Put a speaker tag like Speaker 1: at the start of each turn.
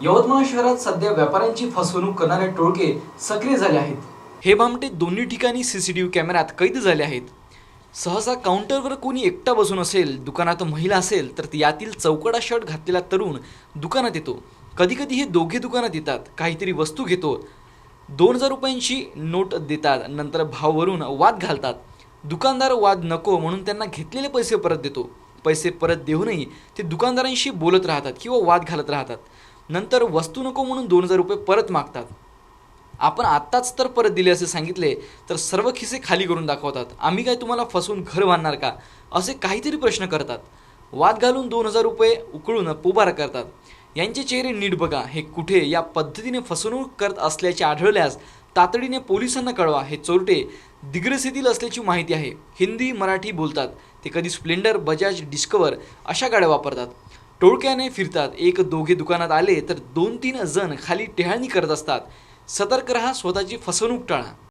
Speaker 1: यवतमाळ शहरात सध्या व्यापाऱ्यांची फसवणूक करणारे टोळके सक्रिय झाले आहेत। हे भामटे दोन्ही ठिकाणी सीसीटीव्ही कॅमेऱ्यात कैद झाले आहेत। सहसा काउंटरवर कोणी एकटा बसून असेल, दुकानात महिला असेल तर यातील चौकडा शर्ट घातलेला तरुण दुकानात येतो। कधी कधी हे दोघे दुकानात येतात, काहीतरी वस्तू घेतो, 2000 रुपयांची नोट देतात, नंतर भावावरून वाद घालतात। दुकानदार वाद नको म्हणून त्यांना घेतलेले पैसे परत देतो। पैसे परत देऊनही ते दुकानदारांशी बोलत राहतात किंवा वाद घालत राहतात। नंतर वस्तू नको म्हणून 2000 रुपये परत मागतात। आपण आत्ताच तर परत दिले असे सांगितले तर सर्व खिसे खाली करून दाखवतात। आम्ही काय तुम्हाला फसवून घर बांधणार का, असे काहीतरी प्रश्न करतात। वाद घालून 2000 रुपये उकळून पोबारा करतात। यांचे चेहरे नीट बघा। हे कुठे या पद्धतीने फसवणूक करत असल्याचे आढळल्यास तातडीने पोलिसांना कळवा। हे चोरटे दिग्रस येथील असल्याची माहिती आहे। हिंदी मराठी बोलतात ते। कधी स्प्लेंडर, बजाज, डिस्कवर अशा गाड्या वापरतात। टोळक्याने फिरतात। एक दोघे दुकानात आले तर 2-3 जण खाली टेहाळणी करत असतात। सतर्क रहा, स्वतःची फसवणूक टाळा।